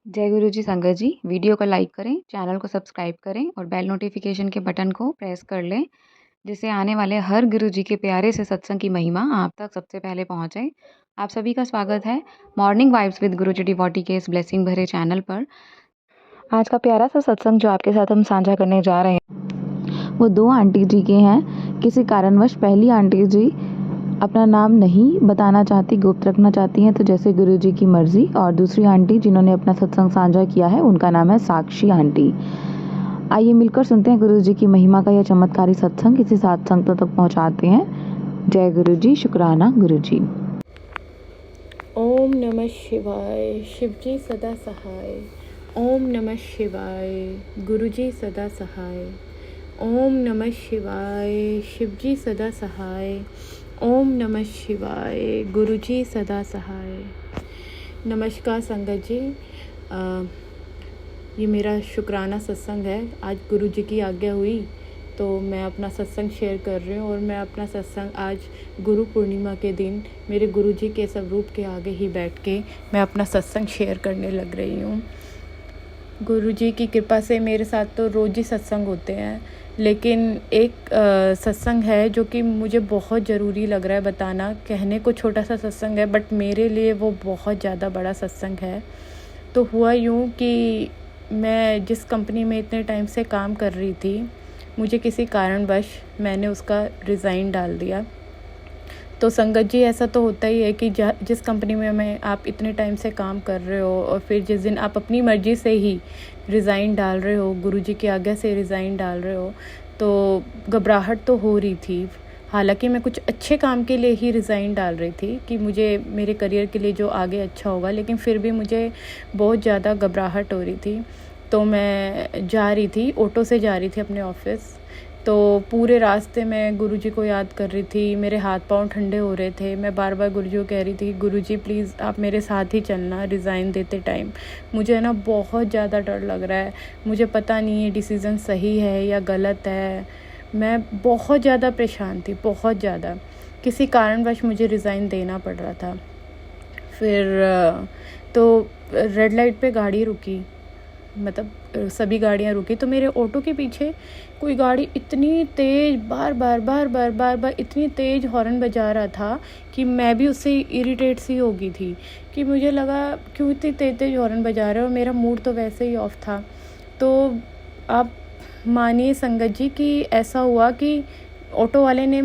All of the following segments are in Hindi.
जय गुरु जी संगत जी। वीडियो को लाइक करें, चैनल को सब्सक्राइब करें और बेल नोटिफिकेशन के बटन को प्रेस कर लें, जिससे आने वाले हर गुरु जी के प्यारे से सत्संग की महिमा आप तक सबसे पहले पहुंचे। आप सभी का स्वागत है morning vibes with Guru ji devotee के इस ब्लेसिंग भरे चैनल पर। आज का प्यारा सा सत्संग जो आपके साथ हम साझा करने जा रहे हैं वो दो आंटी जी के हैं। किसी कारणवश पहली आंटी जी अपना नाम नहीं बताना चाहती, गुप्त रखना चाहती हैं, तो जैसे गुरुजी की मर्जी। और दूसरी आंटी जिन्होंने अपना सत्संग साझा किया है उनका नाम है साक्षी आंटी। आइए मिलकर सुनते हैं गुरुजी की महिमा का यह चमत्कारी सत्संग, इसी साथ संतों तक पहुंचाते हैं। जय गुरुजी, शुक्राना गुरुजी। ओम नमः शिवाय, शिवजी सदा सहाय। ओम नमः शिवाय, गुरुजी सदा सहाय। ओम नमः शिवाय, शिवजी सदा सहाय। ओम नमः शिवाय, गुरुजी सदा सहाय। नमस्कार संगत जी, ये मेरा शुक्राना सत्संग है। आज गुरुजी की आज्ञा हुई तो मैं अपना सत्संग शेयर कर रही हूँ। और मैं अपना सत्संग आज गुरु पूर्णिमा के दिन मेरे गुरुजी के स्वरूप के आगे ही बैठ के मैं अपना सत्संग शेयर करने लग रही हूँ। गुरुजी की कृपा से मेरे साथ तो रोज़ ही सत्संग होते हैं, लेकिन एक सत्संग है जो कि मुझे बहुत ज़रूरी लग रहा है बताना। कहने को छोटा सा सत्संग है बट मेरे लिए वो बहुत ज़्यादा बड़ा सत्संग है। तो हुआ यूँ कि मैं जिस कंपनी में इतने टाइम से काम कर रही थी, मुझे किसी कारणवश मैंने उसका रिज़ाइन डाल दिया। तो संगत जी, ऐसा तो होता ही है कि जिस कंपनी में आप इतने टाइम से काम कर रहे हो और फिर जिस दिन आप अपनी मर्ज़ी से ही रिज़ाइन डाल रहे हो, गुरुजी की आज्ञा से रिज़ाइन डाल रहे हो, तो घबराहट तो हो रही थी। हालांकि मैं कुछ अच्छे काम के लिए ही रिज़ाइन डाल रही थी कि मुझे मेरे करियर के लिए जो आगे अच्छा होगा, लेकिन फिर भी मुझे बहुत ज़्यादा घबराहट हो रही थी। तो मैं जा रही थी, ऑटो से जा रही थी अपने ऑफिस। तो पूरे रास्ते में गुरुजी को याद कर रही थी। मेरे हाथ पांव ठंडे हो रहे थे। मैं बार बार गुरुजी को कह रही थी, गुरुजी प्लीज़ आप मेरे साथ ही चलना रिज़ाइन देते टाइम। मुझे ना बहुत ज़्यादा डर लग रहा है, मुझे पता नहीं है डिसीज़न सही है या गलत है। मैं बहुत ज़्यादा परेशान थी, बहुत ज़्यादा। किसी कारणवश मुझे रिज़ाइन देना पड़ रहा था। फिर तो रेड लाइट पे गाड़ी रुकी, मतलब सभी गाड़ियाँ रुकी, तो मेरे ऑटो के पीछे कोई गाड़ी इतनी तेज़ बार बार इतनी तेज़ हॉर्न बजा रहा था कि मैं भी उससे इरिटेट सी हो गई थी कि मुझे लगा क्यों इतनी तेज़ हॉर्न बजा रहे हो। मेरा मूड तो वैसे ही ऑफ था। तो आप मानिए संगत जी कि ऐसा हुआ कि ऑटो वाले ने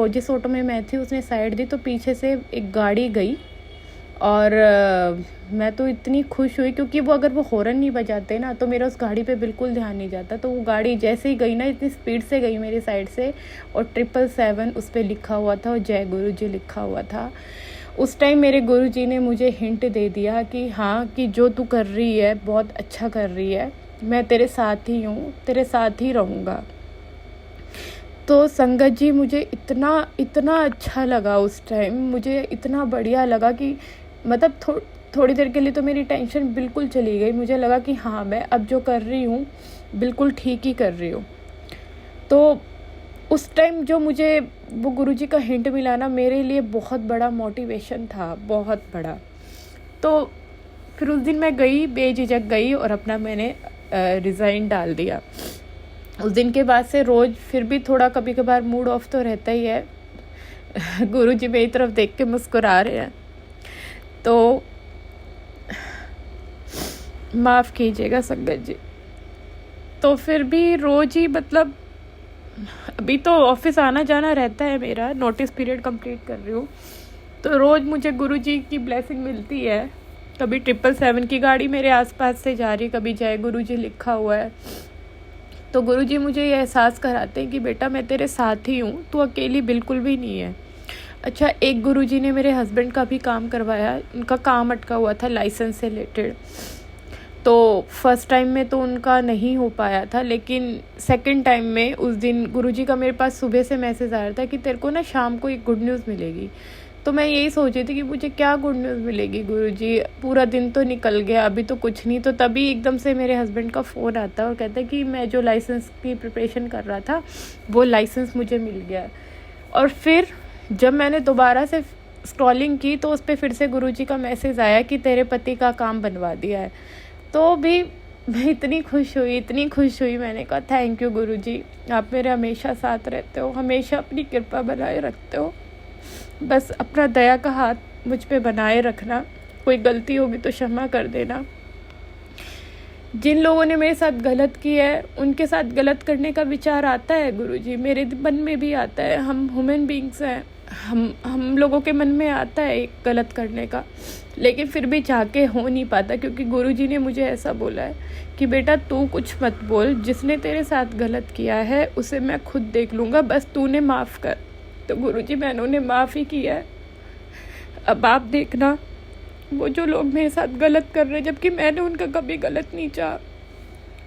जिस ऑटो में मैं थी उसने साइड दी, तो पीछे से एक गाड़ी गई। और मैं तो इतनी खुश हुई क्योंकि अगर वो हॉर्न नहीं बजाते ना तो मेरा उस गाड़ी पे बिल्कुल ध्यान नहीं जाता। तो वो गाड़ी जैसे ही गई ना, इतनी स्पीड से गई मेरी साइड से, और 777 उस पर लिखा हुआ था और जय गुरु जी लिखा हुआ था। उस टाइम मेरे गुरु जी ने मुझे हिंट दे दिया कि हाँ, कि जो तू कर रही है बहुत अच्छा कर रही है, मैं तेरे साथ ही हूँ, तेरे साथ ही रहूँगा। तो संगत जी, मुझे इतना अच्छा लगा उस टाइम, मुझे इतना बढ़िया लगा कि मतलब थोड़ी देर के लिए तो मेरी टेंशन बिल्कुल चली गई। मुझे लगा कि हाँ, मैं अब जो कर रही हूँ बिल्कुल ठीक ही कर रही हूँ। तो उस टाइम जो मुझे वो गुरुजी का हिंट मिला ना, मेरे लिए बहुत बड़ा मोटिवेशन था, बहुत बड़ा। तो फिर उस दिन मैं गई, बेझिझक गई और अपना मैंने रिज़ाइन डाल दिया। उस दिन के बाद से रोज़ फिर भी थोड़ा कभी कभार मूड ऑफ तो रहता ही है। गुरुजी मेरी तरफ देख के मुस्कुरा रहे हैं, तो माफ़ कीजिएगा संगत जी। तो फिर भी रोज़ ही, मतलब अभी तो ऑफिस आना जाना रहता है, मेरा नोटिस पीरियड कंप्लीट कर रही हूँ, तो रोज़ मुझे गुरुजी की ब्लेसिंग मिलती है। कभी 777 की गाड़ी मेरे आसपास से जा रही, कभी जय गुरुजी लिखा हुआ है। तो गुरुजी मुझे ये एहसास कराते हैं कि बेटा मैं तेरे साथ ही हूँ, तू अकेली बिल्कुल भी नहीं है। अच्छा, एक गुरुजी ने मेरे हस्बैंड का भी काम करवाया। उनका काम अटका हुआ था लाइसेंस से रिलेटेड। तो फर्स्ट टाइम में तो उनका नहीं हो पाया था, लेकिन सेकंड टाइम में उस दिन गुरुजी का मेरे पास सुबह से मैसेज आ रहा था कि तेरे को ना शाम को एक गुड न्यूज़ मिलेगी। तो मैं यही सोच रही थी कि मुझे क्या गुड न्यूज़ मिलेगी गुरुजी, पूरा दिन तो निकल गया, अभी तो कुछ नहीं। तो तभी एकदम से मेरे हस्बैंड का फ़ोन आता है और कहता है कि मैं जो लाइसेंस की प्रिपरेशन कर रहा था वो लाइसेंस मुझे मिल गया। और फिर जब मैंने दोबारा से स्क्रॉलिंग की तो उस पर फिर से गुरुजी का मैसेज आया कि तेरे पति का काम बनवा दिया है। तो भी मैं इतनी खुश हुई, मैंने कहा थैंक यू गुरुजी, आप मेरे हमेशा साथ रहते हो, हमेशा अपनी कृपा बनाए रखते हो, बस अपना दया का हाथ मुझ पे बनाए रखना, कोई गलती होगी तो क्षमा कर देना। जिन लोगों ने मेरे साथ गलत किया है उनके साथ गलत करने का विचार आता है गुरुजी, मेरे मन में भी आता है, हम ह्यूमन बीइंग्स हैं, हम लोगों के मन में आता है एक गलत करने का, लेकिन फिर भी चाह के हो नहीं पाता, क्योंकि गुरुजी ने मुझे ऐसा बोला है कि बेटा तू कुछ मत बोल, जिसने तेरे साथ गलत किया है उसे मैं खुद देख लूँगा, बस तूने माफ़ कर। तो गुरुजी मैंने उन्हें माफ़ ही किया है। अब आप देखना वो जो लोग मेरे साथ गलत कर रहे हैं, जबकि मैंने उनका कभी गलत नहीं चाहा,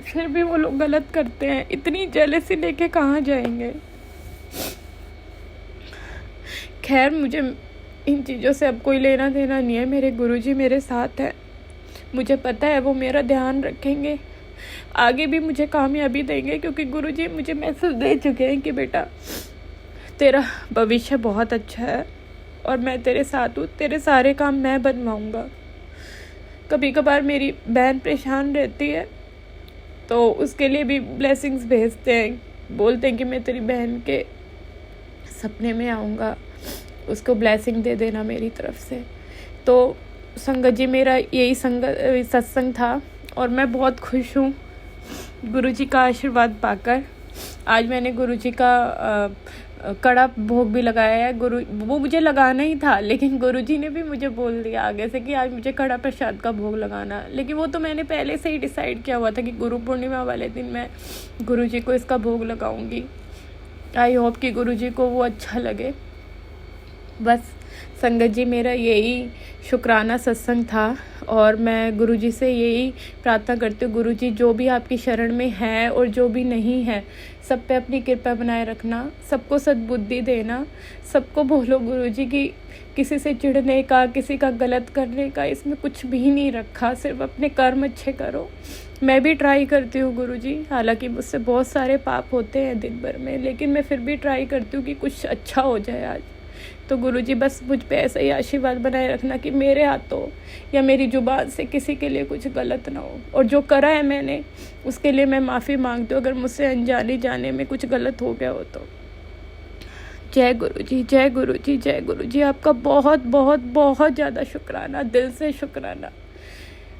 फिर भी वो लोग गलत करते हैं, इतनी जेलसी लेके कहाँ जाएंगे। खैर मुझे इन चीज़ों से अब कोई लेना देना नहीं है, मेरे गुरुजी मेरे साथ हैं, मुझे पता है वो मेरा ध्यान रखेंगे, आगे भी मुझे कामयाबी देंगे, क्योंकि गुरुजी मुझे मैसेज दे चुके हैं कि बेटा तेरा भविष्य बहुत अच्छा है और मैं तेरे साथ हूँ, तेरे सारे काम मैं बनवाऊँगा। कभी कभार मेरी बहन परेशान रहती है तो उसके लिए भी ब्लेसिंग्स भेजते हैं, बोलते हैं कि मैं तेरी बहन के सपने में आऊँगा, उसको ब्लेसिंग दे देना मेरी तरफ से। तो संगत जी मेरा यही सत्संग था और मैं बहुत खुश हूँ गुरुजी का आशीर्वाद पाकर। आज मैंने गुरुजी का कड़ा भोग भी लगाया है। वो मुझे लगाना ही था, लेकिन गुरुजी ने भी मुझे बोल दिया आगे से कि आज मुझे कड़ा प्रसाद का भोग लगाना, लेकिन वो तो मैंने पहले से ही डिसाइड किया हुआ था कि गुरु पूर्णिमा वाले दिन मैं गुरुजी को इसका भोग लगाऊंगी। आई होप कि गुरुजी को वो अच्छा लगे। बस संगत जी मेरा यही शुक्राना सत्संग था और मैं गुरुजी से यही प्रार्थना करती हूँ, गुरुजी जो भी आपकी शरण में है और जो भी नहीं है सब पे अपनी कृपा बनाए रखना, सबको सद्बुद्धि देना, सबको बोलो गुरुजी की किसी से चिढ़ने का, किसी का गलत करने का इसमें कुछ भी नहीं रखा, सिर्फ अपने कर्म अच्छे करो। मैं भी ट्राई करती हूँ गुरुजी, हालांकि मुझसे बहुत सारे पाप होते हैं दिन भर में, लेकिन मैं फिर भी ट्राई करती हूँ कि कुछ अच्छा हो जाए आज। तो गुरुजी बस मुझ पे ऐसा ही आशीर्वाद बनाए रखना कि मेरे हाथों या मेरी जुबान से किसी के लिए कुछ गलत ना हो, और जो करा है मैंने उसके लिए मैं माफ़ी मांगती हूँ अगर मुझसे अनजाने जाने में कुछ गलत हो गया हो तो। जय गुरुजी, जय गुरुजी, जय गुरुजी। आपका बहुत बहुत बहुत ज़्यादा शुक्राना, दिल से शुक्राना।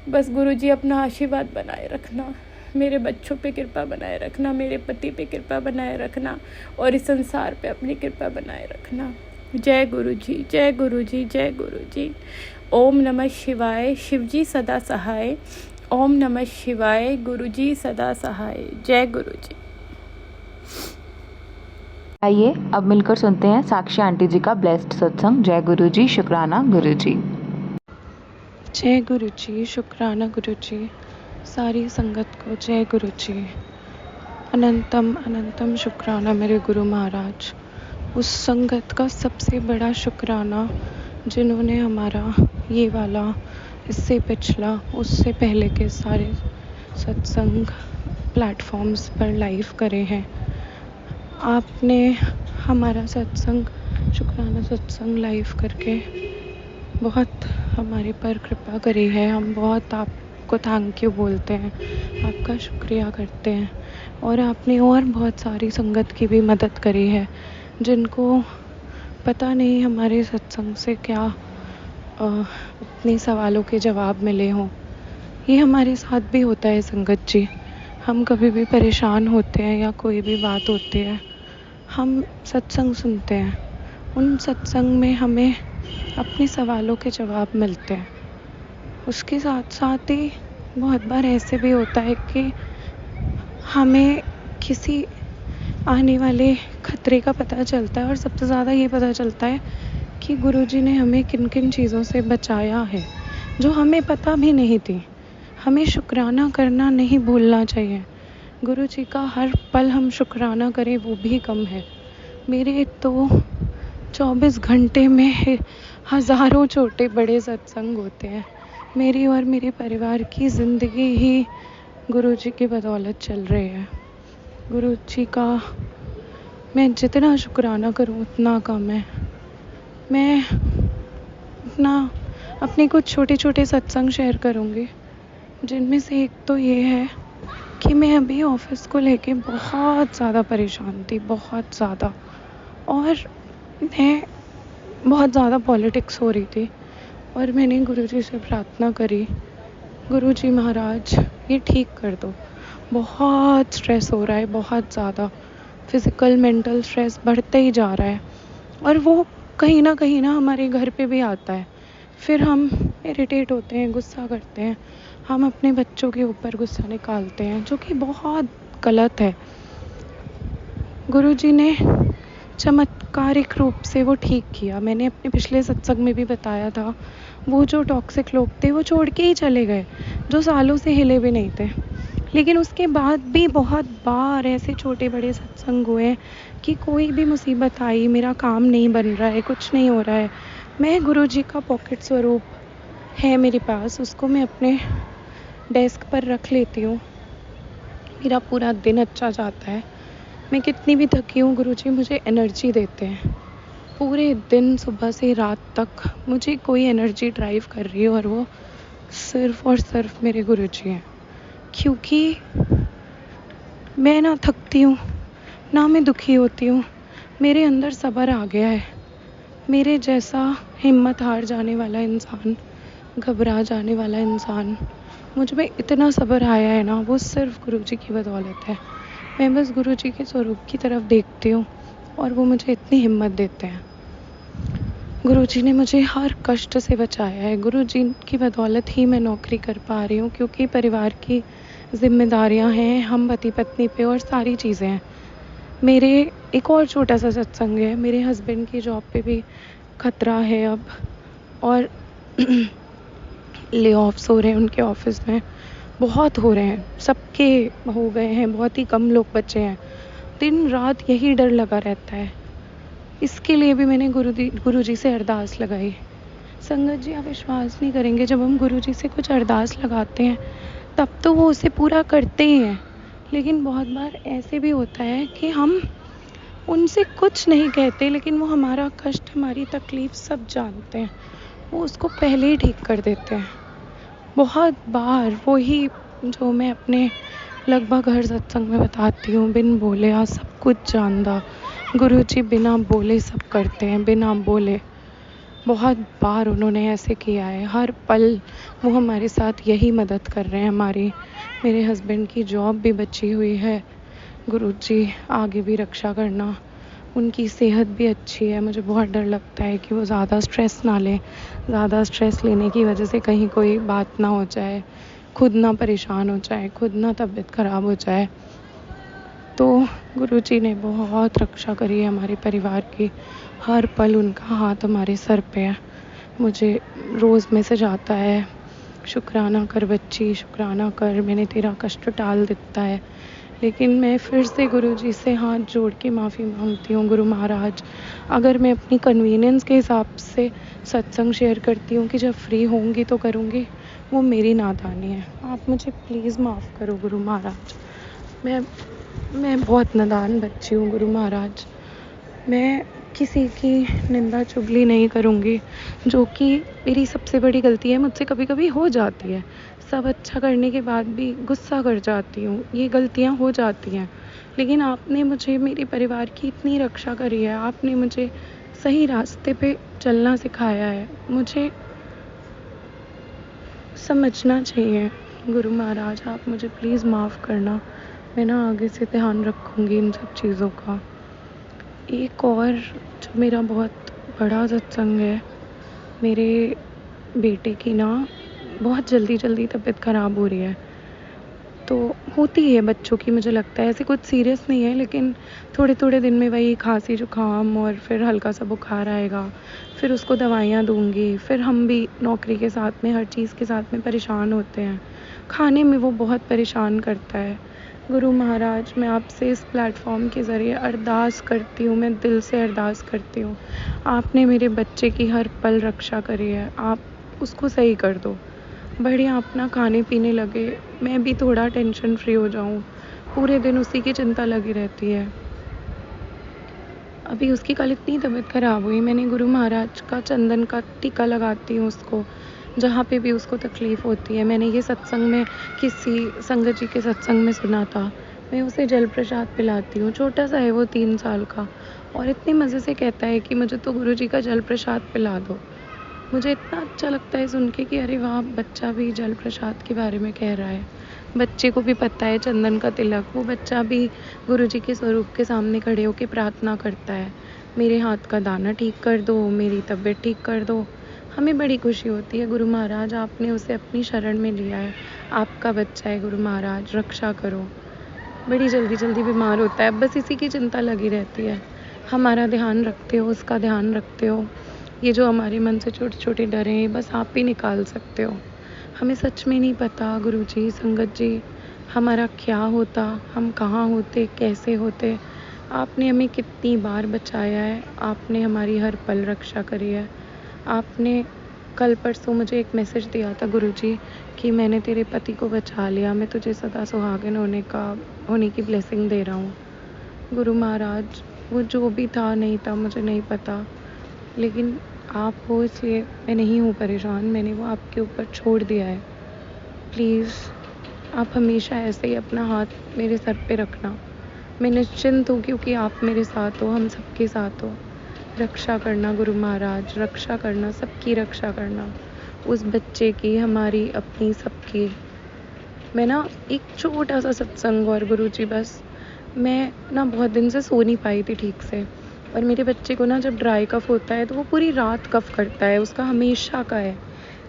बस गुरुजी अपना आशीर्वाद बनाए रखना, मेरे बच्चों पे कृपा बनाए रखना, मेरे पति पे कृपा बनाए रखना और इस संसार पे अपनी कृपा बनाए रखना। जय गुरुजी, जय गुरुजी, जय गुरुजी। ओम नमः शिवाय, शिवजी सदा सहाय। ओम नमः शिवाय, गुरुजी सदा सहाय। जय गुरुजी। आइए अब मिलकर सुनते हैं साक्षी आंटी जी का ब्लेस्ड सत्संग। जय गुरुजी, शुक्राना गुरुजी। जय गुरुजी, शुक्राना गुरुजी। सारी संगत को जय गुरुजी। अनंतम अनंतम शुक्राना मेरे गुरु महाराज, उस संगत का सबसे बड़ा शुक्राना जिन्होंने हमारा ये वाला, इससे पिछला, उससे पहले के सारे सत्संग प्लेटफॉर्म्स पर लाइव करे हैं। आपने हमारा सत्संग, शुक्राना सत्संग लाइव करके बहुत हमारे पर कृपा करी है। हम बहुत आपको थैंक यू बोलते हैं, आपका शुक्रिया करते हैं। और आपने और बहुत सारी संगत की भी मदद करी है जिनको पता नहीं हमारे सत्संग से क्या अपने सवालों के जवाब मिले हों। ये हमारे साथ भी होता है संगत जी, हम कभी भी परेशान होते हैं या कोई भी बात होती है, हम सत्संग सुनते हैं, उन सत्संग में हमें अपने सवालों के जवाब मिलते हैं। उसके साथ साथ ही बहुत बार ऐसे भी होता है कि हमें किसी आने वाले खतरे का पता चलता है और सबसे ज़्यादा ये पता चलता है कि गुरुजी ने हमें किन किन चीज़ों से बचाया है जो हमें पता भी नहीं थी। हमें शुक्राना करना नहीं भूलना चाहिए। गुरुजी का हर पल हम शुक्राना करें वो भी कम है। मेरे तो 24 घंटे में हज़ारों छोटे बड़े सत्संग होते हैं। मेरी और मेरे परिवार की ज़िंदगी ही गुरुजी की बदौलत चल रही है। गुरुजी का मैं जितना शुक्राना करूं उतना कम है। मैं अपने कुछ छोटे छोटे सत्संग शेयर करूंगी जिनमें से एक तो ये है कि मैं अभी ऑफिस को लेके बहुत ज़्यादा परेशान थी, बहुत ज़्यादा। और मैं बहुत ज़्यादा पॉलिटिक्स हो रही थी और मैंने गुरुजी से प्रार्थना करी, गुरुजी महाराज ये ठीक कर दो, बहुत स्ट्रेस हो रहा है, बहुत ज़्यादा फिज़िकल मेंटल स्ट्रेस बढ़ते ही जा रहा है और वो कहीं ना हमारे घर पे भी आता है। फिर हम इरिटेट होते हैं, गुस्सा करते हैं, हम अपने बच्चों के ऊपर गुस्सा निकालते हैं, जो कि बहुत गलत है। गुरुजी ने चमत्कारिक रूप से वो ठीक किया। मैंने अपने पिछले सत्संग में भी बताया था, वो जो टॉक्सिक लोग थे वो छोड़ के ही चले गए, जो सालों से हिले भी नहीं थे। लेकिन उसके बाद भी बहुत बार ऐसे छोटे बड़े सत्संग हुए कि कोई भी मुसीबत आई, मेरा काम नहीं बन रहा है, कुछ नहीं हो रहा है, मैं गुरुजी का पॉकेट स्वरूप है मेरे पास, उसको मैं अपने डेस्क पर रख लेती हूँ। मेरा पूरा दिन अच्छा जाता है। मैं कितनी भी थकी हूँ, गुरुजी मुझे एनर्जी देते हैं। पूरे दिन सुबह से रात तक मुझे कोई एनर्जी ड्राइव कर रही है और वो सिर्फ और सिर्फ मेरे गुरुजी हैं। क्योंकि मैं ना थकती हूँ, ना मैं दुखी होती हूँ, मेरे अंदर सब्र आ गया है। मेरे जैसा हिम्मत हार जाने वाला इंसान, घबरा जाने वाला इंसान, मुझ में इतना सब्र आया है ना, वो सिर्फ गुरुजी की बदौलत है। मैं बस गुरुजी के स्वरूप की तरफ देखती हूँ और वो मुझे इतनी हिम्मत देते हैं। गुरुजी ने मुझे हर कष्ट से बचाया है। गुरुजी की बदौलत ही मैं नौकरी कर पा रही हूँ, क्योंकि परिवार की जिम्मेदारियाँ हैं हम पति पत्नी पे और सारी चीज़ें हैं। मेरे एक और छोटा सा सत्संग है, मेरे हस्बैंड की जॉब पे भी खतरा है अब, और ले ऑफ्स हो रहे हैं उनके ऑफिस में, बहुत हो रहे हैं, सबके हो गए हैं, बहुत ही कम लोग बचे हैं। दिन रात यही डर लगा रहता है। इसके लिए भी मैंने गुरुजी से अरदास लगाई। संगत जी, आप विश्वास नहीं करेंगे, जब हम गुरुजी से कुछ अरदास लगाते हैं तब तो वो उसे पूरा करते ही हैं, लेकिन बहुत बार ऐसे भी होता है कि हम उनसे कुछ नहीं कहते, लेकिन वो हमारा कष्ट, हमारी तकलीफ सब जानते हैं, वो उसको पहले ही ठीक कर देते हैं। बहुत बार वही जो मैं अपने लगभग हर सत्संग में बताती हूँ, बिन बोले आ सब कुछ जानता, गुरुजी बिना बोले सब करते हैं, बिना बोले। बहुत बार उन्होंने ऐसे किया है, हर पल वो हमारे साथ यही मदद कर रहे हैं। मेरे हस्बैंड की जॉब भी बची हुई है, गुरुजी आगे भी रक्षा करना। उनकी सेहत भी अच्छी है, मुझे बहुत डर लगता है कि वो ज़्यादा स्ट्रेस ना लें, ज़्यादा स्ट्रेस लेने की वजह से कहीं कोई बात ना हो जाए, खुद ना परेशान हो जाए, खुद ना तबीयत ख़राब हो जाए। तो गुरुजी ने बहुत रक्षा करी है हमारे परिवार की, हर पल उनका हाथ हमारे सर पे है। मुझे रोज़ मैसेज आता है, शुक्राना कर बच्ची, शुक्राना कर, मैंने तेरा कष्ट टाल दिया है। लेकिन मैं फिर से गुरुजी से हाथ जोड़ के माफ़ी मांगती हूँ, गुरु महाराज, अगर मैं अपनी कन्वीनियंस के हिसाब से सत्संग शेयर करती हूँ कि जब फ्री होंगी तो करूँगी, वो मेरी नादानी है, आप मुझे प्लीज़ माफ़ करो गुरु महाराज। मैं बहुत नादान बच्ची हूँ गुरु महाराज। मैं किसी की निंदा चुगली नहीं करूँगी, जो कि मेरी सबसे बड़ी गलती है, मुझसे कभी कभी हो जाती है। सब अच्छा करने के बाद भी गुस्सा कर जाती हूँ, ये गलतियाँ हो जाती हैं। लेकिन आपने मुझे, मेरे परिवार की इतनी रक्षा करी है, आपने मुझे सही रास्ते पे चलना सिखाया है, मुझे समझना चाहिए। गुरु महाराज, आप मुझे प्लीज़ माफ़ करना, मैं ना आगे से ध्यान रखूँगी इन सब चीज़ों का। एक और जो मेरा बहुत बड़ा सत्संग है, मेरे बेटे की ना बहुत जल्दी तबीयत ख़राब हो रही है। तो होती है बच्चों की, मुझे लगता है ऐसे कुछ सीरियस नहीं है, लेकिन थोड़े दिन में वही खांसी जुकाम और फिर हल्का सा बुखार आएगा, फिर उसको दवाइयाँ दूँगी, फिर हम भी नौकरी के साथ में, हर चीज़ के साथ में परेशान होते हैं। खाने में वो बहुत परेशान करता है। गुरु महाराज, मैं आपसे इस प्लेटफॉर्म के ज़रिए अरदास करती हूँ, मैं दिल से अरदास करती हूँ, आपने मेरे बच्चे की हर पल रक्षा करी है, आप उसको सही कर दो, बढ़िया अपना खाने पीने लगे, मैं भी थोड़ा टेंशन फ्री हो जाऊँ। पूरे दिन उसी की चिंता लगी रहती है। अभी उसकी कल इतनी तबीयत ख़राब हुई, मैंने गुरु महाराज का चंदन का टीका लगाती हूँ उसको, जहाँ पे भी उसको तकलीफ़ होती है। मैंने ये सत्संग में किसी संगत जी के सत्संग में सुना था। मैं उसे जल प्रसाद पिलाती हूँ, छोटा सा है वो 3 साल का, और इतने मज़े से कहता है कि मुझे तो गुरु जी का जल प्रसाद पिला दो। मुझे इतना अच्छा लगता है सुन के कि अरे वाह, बच्चा भी जल प्रसाद के बारे में कह रहा है। बच्चे को भी पता है चंदन का तिलक, वो बच्चा भी गुरु जी के स्वरूप के सामने खड़े होकर प्रार्थना करता है, मेरे हाथ का दाना ठीक कर दो, मेरी तबीयत ठीक कर दो। हमें बड़ी खुशी होती है, गुरु महाराज आपने उसे अपनी शरण में लिया है, आपका बच्चा है, गुरु महाराज रक्षा करो। बड़ी जल्दी जल्दी बीमार होता है, बस इसी की चिंता लगी रहती है। हमारा ध्यान रखते हो, उसका ध्यान रखते हो। ये जो हमारे मन से छोटे छोटे डर हैं, बस आप ही निकाल सकते हो। हमें सच में नहीं पता गुरुजी, संगत जी, हमारा क्या होता, हम कहाँ होते, कैसे होते। आपने हमें कितनी बार बचाया है, आपने हमारी हर पल रक्षा करी है। आपने कल परसों मुझे एक मैसेज दिया था गुरुजी कि मैंने तेरे पति को बचा लिया, मैं तुझे सदा सुहागन होने की ब्लेसिंग दे रहा हूँ। गुरु महाराज, वो जो भी था नहीं था मुझे नहीं पता, लेकिन आप हो इसलिए मैं नहीं हूँ परेशान, मैंने वो आपके ऊपर छोड़ दिया है। प्लीज़ आप हमेशा ऐसे ही अपना हाथ मेरे सर पे रखना। मैं निश्चिंत हूँ क्योंकि आप मेरे साथ हो, हम सबके साथ हो। रक्षा करना गुरु महाराज, रक्षा करना, सबकी रक्षा करना, उस बच्चे की, हमारी, अपनी, सबकी। मैं ना एक छोटा सा सत्संग और गुरुजी, बस मैं ना बहुत दिन से सो नहीं पाई थी ठीक से, और मेरे बच्चे को ना जब ड्राई कफ होता है तो वो पूरी रात कफ करता है, उसका हमेशा का है।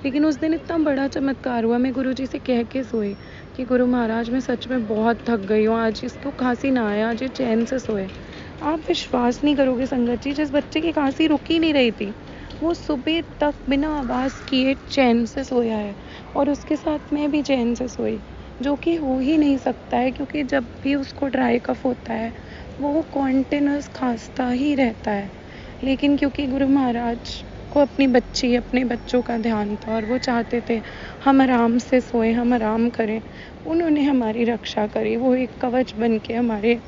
लेकिन उस दिन इतना बड़ा चमत्कार हुआ, मैं गुरुजी से कह के सोई कि गुरु महाराज मैं सच में बहुत थक गई हूँ, आज इसको खांसी ना आए, आज ये चैन से सोए। आप विश्वास नहीं करोगे संगत जी, जिस बच्चे की खांसी रुक ही नहीं रही थी, वो सुबह तक बिना आवाज़ किए चैन से सोया है, और उसके साथ मैं भी चैन से सोई, जो कि हो ही नहीं सकता है, क्योंकि जब भी उसको ड्राई कफ होता है वो कॉन्टिन्यूस खांसता ही रहता है। लेकिन क्योंकि गुरु महाराज को अपनी बच्ची, अपने बच्चों का ध्यान था, और वो चाहते थे हम आराम से सोएं, हम आराम करें, उन्होंने हमारी रक्षा करी। वो एक कवच बन के हमारे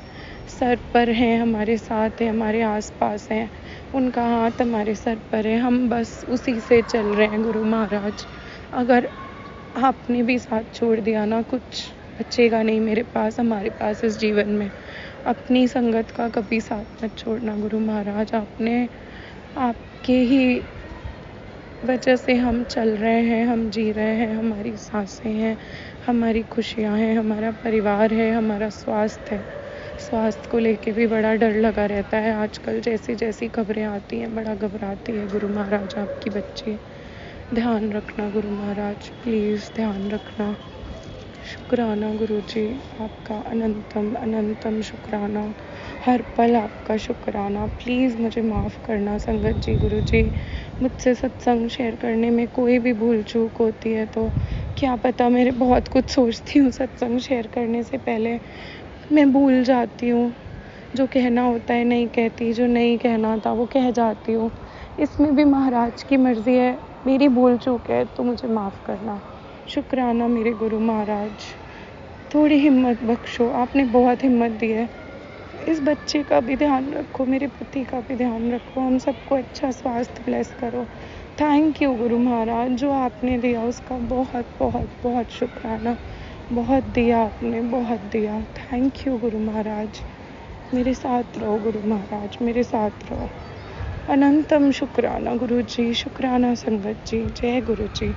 सर पर हैं, हमारे साथ हैं, हमारे आसपास हैं, उनका हाथ हमारे सर पर है, हम बस उसी से चल रहे हैं गुरु महाराज। अगर आपने भी साथ छोड़ दिया ना, कुछ बचेगा नहीं मेरे पास, हमारे पास इस जीवन में। अपनी संगत का कभी साथ मत छोड़ना गुरु महाराज। आपके ही वजह से हम चल रहे हैं, हम जी रहे हैं, हमारी सांसें हैं, हमारी खुशियाँ हैं, हमारा परिवार है, हमारा स्वास्थ्य है। स्वास्थ्य को लेके भी बड़ा डर लगा रहता है आजकल, जैसी जैसी खबरें आती हैं बड़ा घबराती है गुरु महाराज। आपकी बच्ची, ध्यान रखना गुरु महाराज, प्लीज़ ध्यान रखना। शुक्राना गुरुजी, आपका अनंतम अनंतम शुक्राना, हर पल आपका शुक्राना। प्लीज़ मुझे माफ़ करना संगत जी, गुरुजी, मुझसे सत्संग शेयर करने में कोई भी भूल चूक होती है तो क्या पता, मेरे बहुत कुछ सोचती हूँ सत्संग शेयर करने से पहले, मैं भूल जाती हूँ, जो कहना होता है नहीं कहती, जो नहीं कहना था वो कह जाती हूँ। इसमें भी महाराज की मर्ज़ी है, मेरी भूल चूक है तो मुझे माफ़ करना। शुक्राना मेरे गुरु महाराज, थोड़ी हिम्मत बख्शो, आपने बहुत हिम्मत दी है। इस बच्चे का भी ध्यान रखो, मेरे पति का भी ध्यान रखो, हम सबको अच्छा स्वास्थ्य ब्लेस करो। थैंक यू गुरु महाराज, जो आपने दिया उसका बहुत बहुत बहुत शुक्राना। बहुत दिया आपने, बहुत दिया। थैंक यू गुरु महाराज, मेरे साथ रहो गुरु महाराज, मेरे साथ रहो। अनंतम शुक्राना गुरु जी, शुक्राना संगत जी, जय गुरु जी।